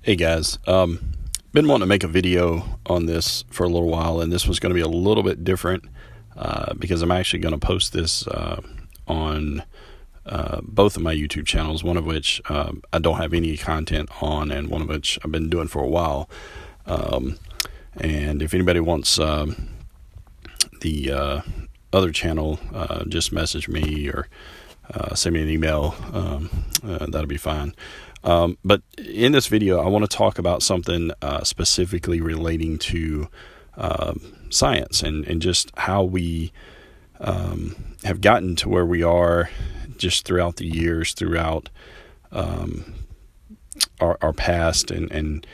Hey guys, been wanting to make a video on this for a little while, and this was going to be a little bit different because I'm actually going to post this on both of my YouTube channels, one of which I don't have any content on, and one of which I've been doing for a while. And if anybody wants the other channel, just message me or send me an email. That'll be fine. But in this video, I want to talk about something specifically relating to science and just how we have gotten to where we are just throughout the years, throughout our past, and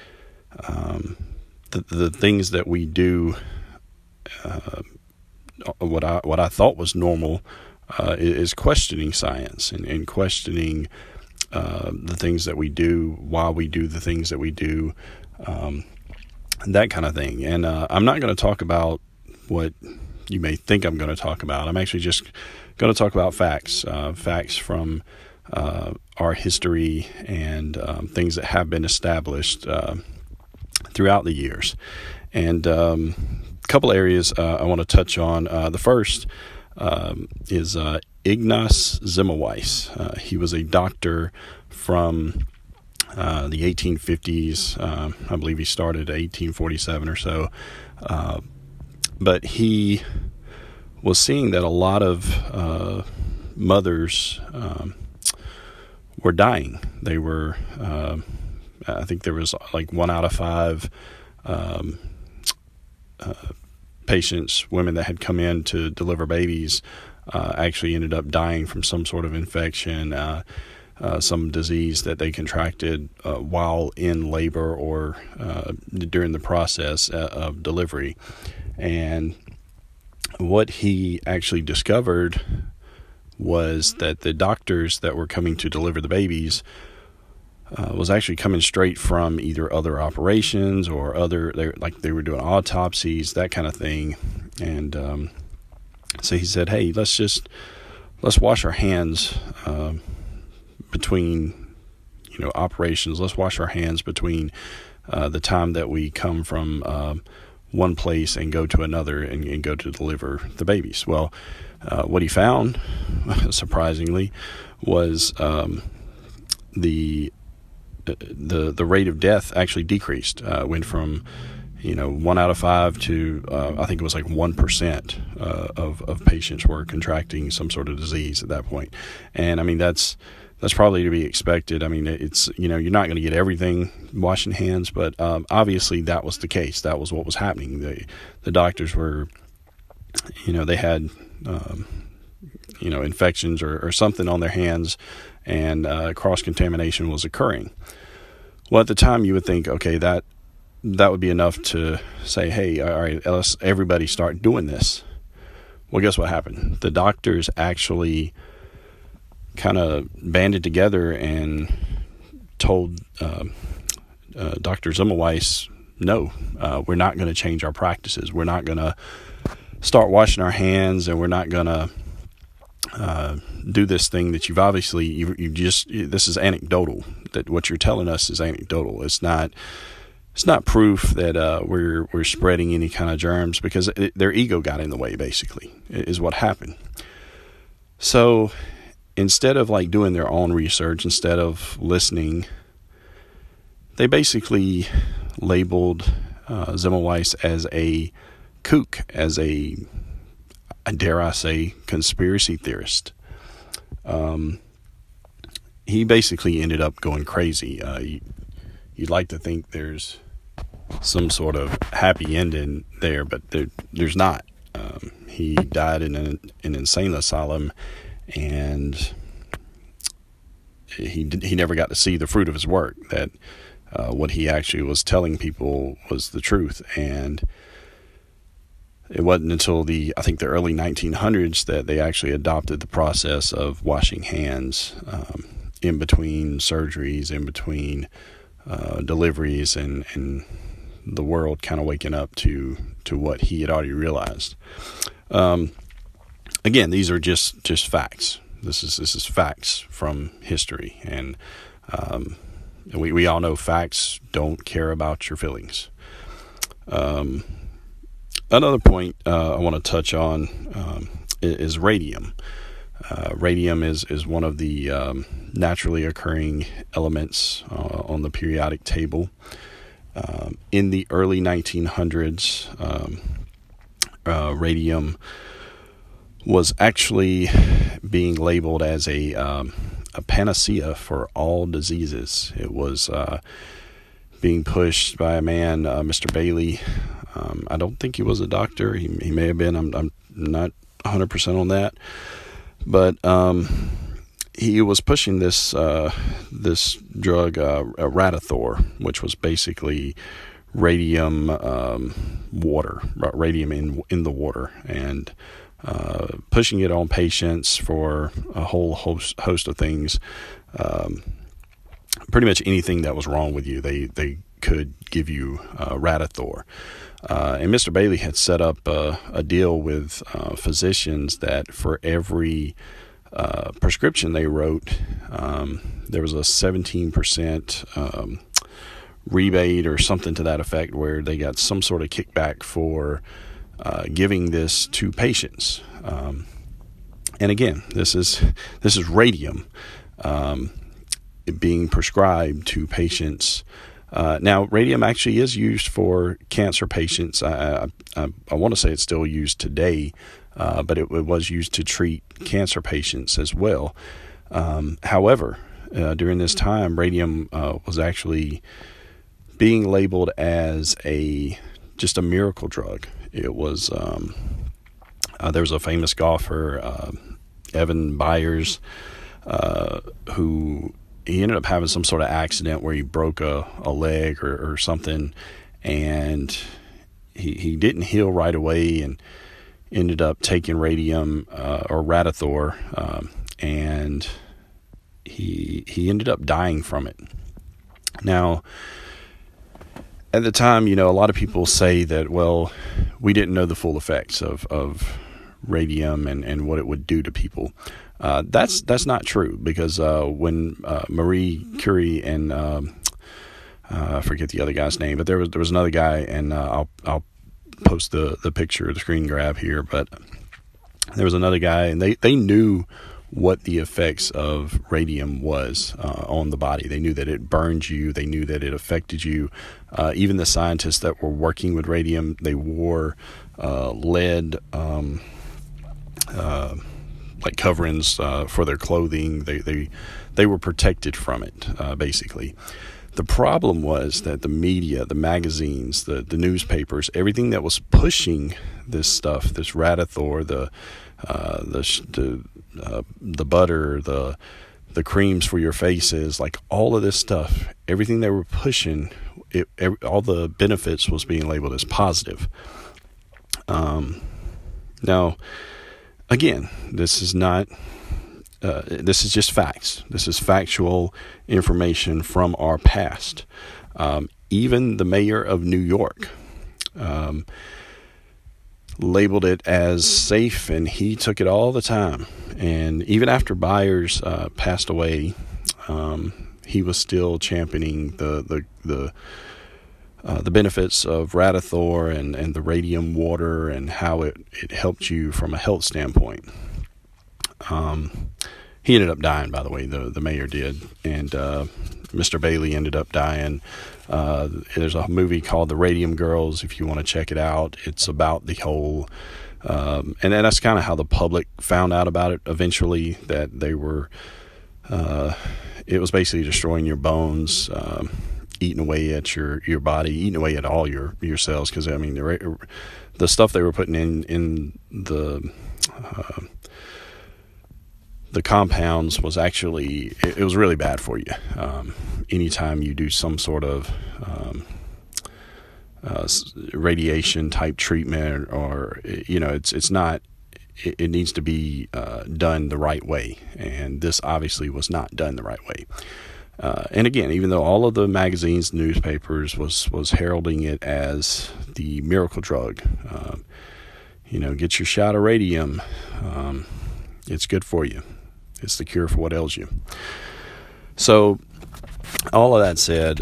the things that we do. What I thought was normal is questioning science and questioning the things that we do, why we do the things that we do, that kind of thing. And I'm not going to talk about what you may think I'm going to talk about. I'm actually just going to talk about facts from our history and things that have been established throughout the years. And a couple areas I want to touch on. The first is Ignaz Zimmer Weiss. He was a doctor from the 1850s. I believe he started 1847 or so. But he was seeing that a lot of mothers were dying. They were, I think there was like 1 out of 5 patients, women that had come in to deliver babies, actually ended up dying from some sort of infection, some disease that they contracted while in labor or during the process of delivery. And what he actually discovered was that the doctors that were coming to deliver the babies was actually coming straight from either other operations or they were doing autopsies, that kind of thing. And so he said, hey, let's wash our hands between operations. Let's wash our hands between the time that we come from one place and go to another and go to deliver the babies. Well, what he found, surprisingly, was the rate of death actually decreased. Went from 1 out of 5 to I think it was like 1% of patients were contracting some sort of disease at that point. And I mean that's probably to be expected. I mean, it's you're not going to get everything washing hands, but obviously that was the case. That was what was happening. The doctors were, they had infections or something on their hands, and cross-contamination was occurring. Well, at the time you would think, okay, that would be enough to say, hey, all right, let's everybody start doing this. Well, guess what happened? The doctors actually kind of banded together and told Dr. Zimmer Weiss, no, we're not going to change our practices. We're not going to start washing our hands, and we're not going to do this thing that you've obviously you just, this is anecdotal, that what you're telling us is anecdotal. It's not proof that we're spreading any kind of germs, because their ego got in the way, basically, is what happened. So instead of doing their own research, instead of listening, they basically labeled Zimmer Weiss as a kook, as a dare I say, conspiracy theorist. He basically ended up going crazy. You'd like to think there's some sort of happy ending there, but there's not. He died in an insane asylum, and he never got to see the fruit of his work, that what he actually was telling people was the truth. And it wasn't until the early 1900s that they actually adopted the process of washing hands in between surgeries, in between deliveries, and the world kind of waking up to what he had already realized. Again, these are just facts. This is facts from history, and And we all know facts don't care about your feelings. Another point I want to touch on is radium. Radium is one of the naturally occurring elements on the periodic table. In the early 1900s, radium was actually being labeled as a panacea for all diseases. It was being pushed by a man, Mr. Bailey. I don't think he was a doctor. He may have been. I'm not 100% on that. But he was pushing this drug, Radithor, which was basically radium water, radium in the water, and pushing it on patients for a whole host of things. Pretty much anything that was wrong with you, they could give you Radithor. And Mr. Bailey had set up a deal with physicians that for every prescription they wrote, there was a 17% rebate or something to that effect, where they got some sort of kickback for giving this to patients. And again, this is radium being prescribed to patients. Now, radium actually is used for cancer patients. I want to say it's still used today, but it was used to treat cancer patients as well. However, during this time, radium was actually being labeled as just a miracle drug. It was there was a famous golfer, Evan Byers, who he ended up having some sort of accident where he broke a leg or something, and he didn't heal right away and ended up taking radium or Radithor, and he ended up dying from it. Now, at the time, a lot of people say that, well, we didn't know the full effects of radium and what it would do to people. That's not true, because when Marie Curie and I forget the other guy's name, but there was another guy, and I'll post the picture, the screen grab here, but there was another guy, and they knew what the effects of radium was on the body. They knew that it burned you. They knew that it affected you. Even the scientists that were working with radium, they wore lead like coverings for their clothing. They were protected from it, basically. The problem was that the media, the magazines, the newspapers, everything that was pushing this stuff, this Radithor, the butter, the creams for your faces, like all of this stuff, everything they were pushing, all the benefits was being labeled as positive. Now, again, this is not. This is just facts. This is factual information from our past. Even the mayor of New York labeled it as safe, and he took it all the time. And even after Byers passed away, he was still championing the benefits of Radithor and the radium water, and how it helped you from a health standpoint. He ended up dying, by the way, the mayor did, and Mr. Bailey ended up dying. There's a movie called The Radium Girls, if you want to check it out. It's about the whole, and that's kind of how the public found out about it eventually, that they were, it was basically destroying your bones, eating away at your body, eating away at all your cells, because, I mean, the stuff they were putting in the compounds was actually, it was really bad for you. Anytime you do some sort of radiation type treatment, or it's not, it needs to be done the right way, and this obviously was not done the right way. And again, even though all of the magazines, newspapers was heralding it as the miracle drug, get your shot of radium, it's good for you. It's the cure for what ails you. So all of that said,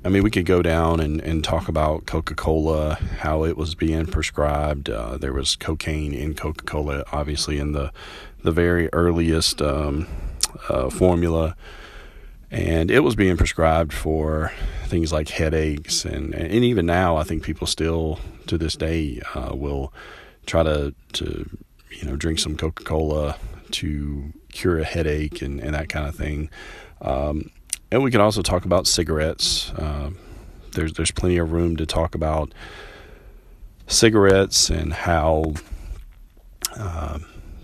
I mean, we could go down and talk about Coca-Cola, how it was being prescribed. There was cocaine in Coca-Cola, obviously, in the very earliest formula. And it was being prescribed for things like headaches. And even now, I think people still, to this day, will try to drink some Coca-Cola to cure a headache and that kind of thing. And we can also talk about cigarettes. There's plenty of room to talk about cigarettes and how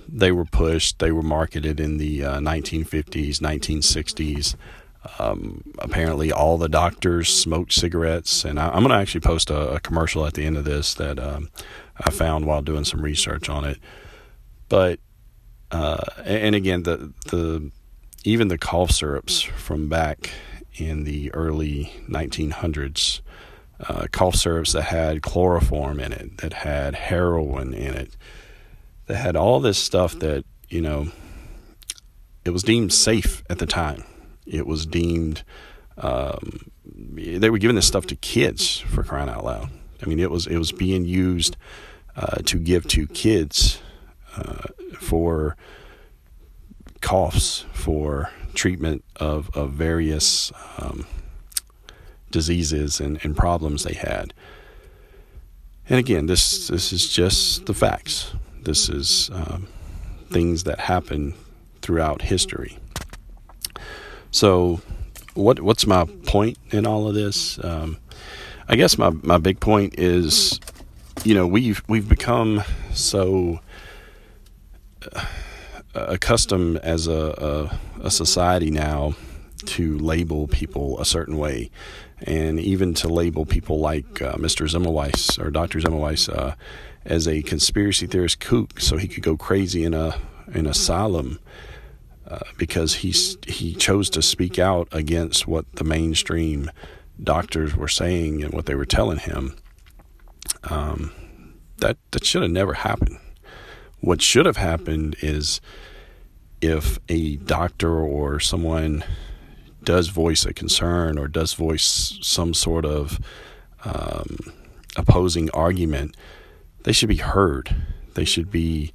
they were pushed, they were marketed in the 1950s, 1960s. Apparently all the doctors smoked cigarettes, and I'm going to actually post a commercial at the end of this that I found while doing some research on it. But and again, the even the cough syrups from back in the early 1900s, cough syrups that had chloroform in it, that had heroin in it, that had all this stuff that, it was deemed safe at the time. It was deemed, they were giving this stuff to kids, for crying out loud. I mean, it was being used to give to kids for coughs, for treatment of various diseases and problems they had. And again, this is just the facts. This is things that happen throughout history. So what's my point in all of this? I guess my big point is, we've become so accustomed as a society now to label people a certain way, and even to label people like Mr. Zimmer Weiss or Dr. Zimmer Weiss as a conspiracy theorist kook, so he could go crazy in an asylum because he chose to speak out against what the mainstream doctors were saying and what they were telling him. That should have never happened. What should have happened is if a doctor or someone does voice a concern or does voice some sort of opposing argument, they should be heard. They should be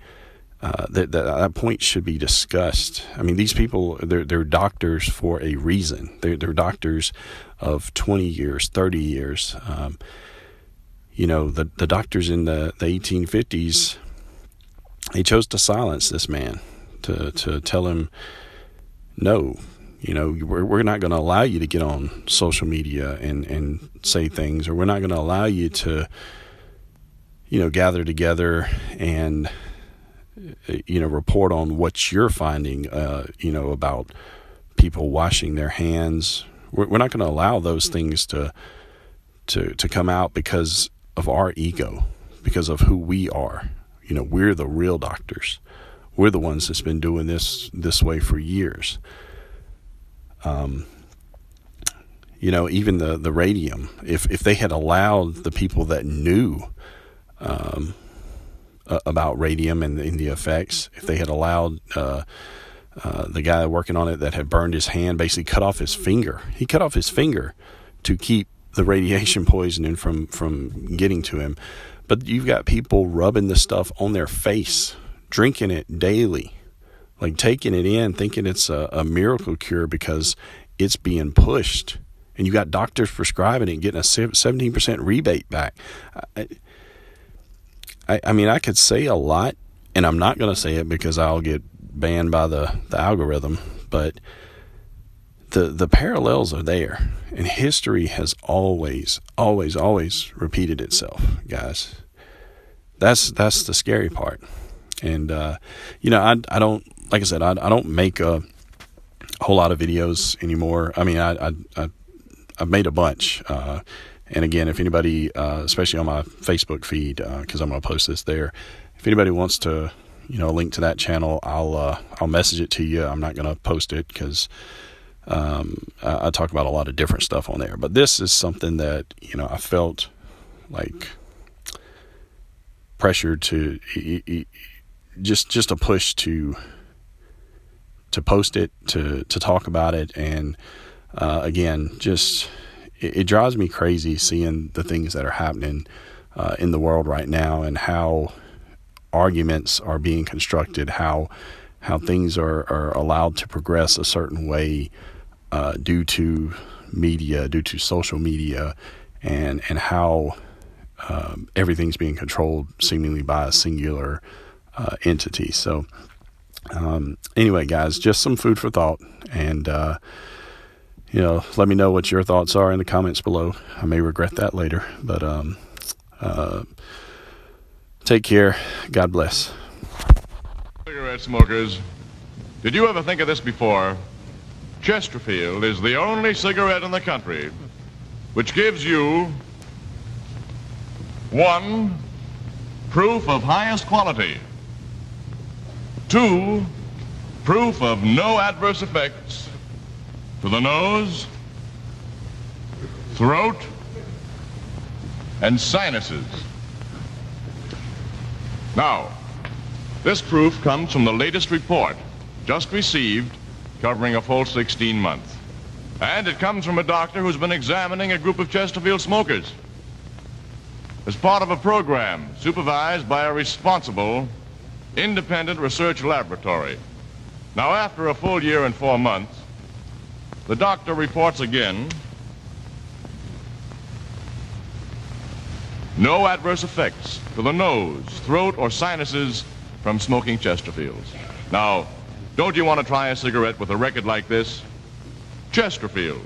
that point should be discussed. I mean, these people, they're doctors for a reason. They're doctors of 20 years, 30 years. The doctors in the 1850s, they chose to silence this man, to tell him, no, we're not going to allow you to get on social media and say things, or we're not going to allow you to, gather together and, report on what you're finding, about people washing their hands. We're not going to allow those things to come out because of our ego, because of who we are. We're the real doctors. We're the ones that's been doing this way for years. Even the radium, if they had allowed the people that knew about radium and the effects, if they had allowed the guy working on it that had burned his hand, basically cut off his finger. He cut off his finger to keep the radiation poisoning from getting to him. But you've got people rubbing this stuff on their face, drinking it daily, like taking it in, thinking it's a miracle cure because it's being pushed. And you got doctors prescribing it and getting a 17% rebate back. I mean, I could say a lot, and I'm not going to say it because I'll get banned by the algorithm, but the parallels are there, and history has always repeated itself, guys. That's the scary part. And I don't, like I said, I don't make a whole lot of videos anymore. I mean, I've made a bunch, and again, if anybody, especially on my Facebook feed, because I'm going to post this there, if anybody wants to, link to that channel, I'll message it to you. I'm not going to post it because I talk about a lot of different stuff on there. But this is something that I felt like pressured to just a push to post it, to talk about it, and again, just it drives me crazy seeing the things that are happening in the world right now, and how arguments are being constructed, how things are allowed to progress a certain way due to media, due to social media, and how everything's being controlled seemingly by a singular entity. So anyway, guys, just some food for thought, and let me know what your thoughts are in the comments below. I may regret that later, but take care. God bless. Cigarette smokers, did you ever think of this before? Chesterfield is the only cigarette in the country which gives you 1, proof of highest quality, 2, proof of no adverse effects to the nose, throat, and sinuses. Now, this proof comes from the latest report, just received, covering a full 16 months. And it comes from a doctor who's been examining a group of Chesterfield smokers as part of a program supervised by a responsible, independent research laboratory. Now, after a full year and 4 months, the doctor reports again no adverse effects to the nose, throat, or sinuses from smoking Chesterfields. Now, don't you want to try a cigarette with a record like this? Chesterfield,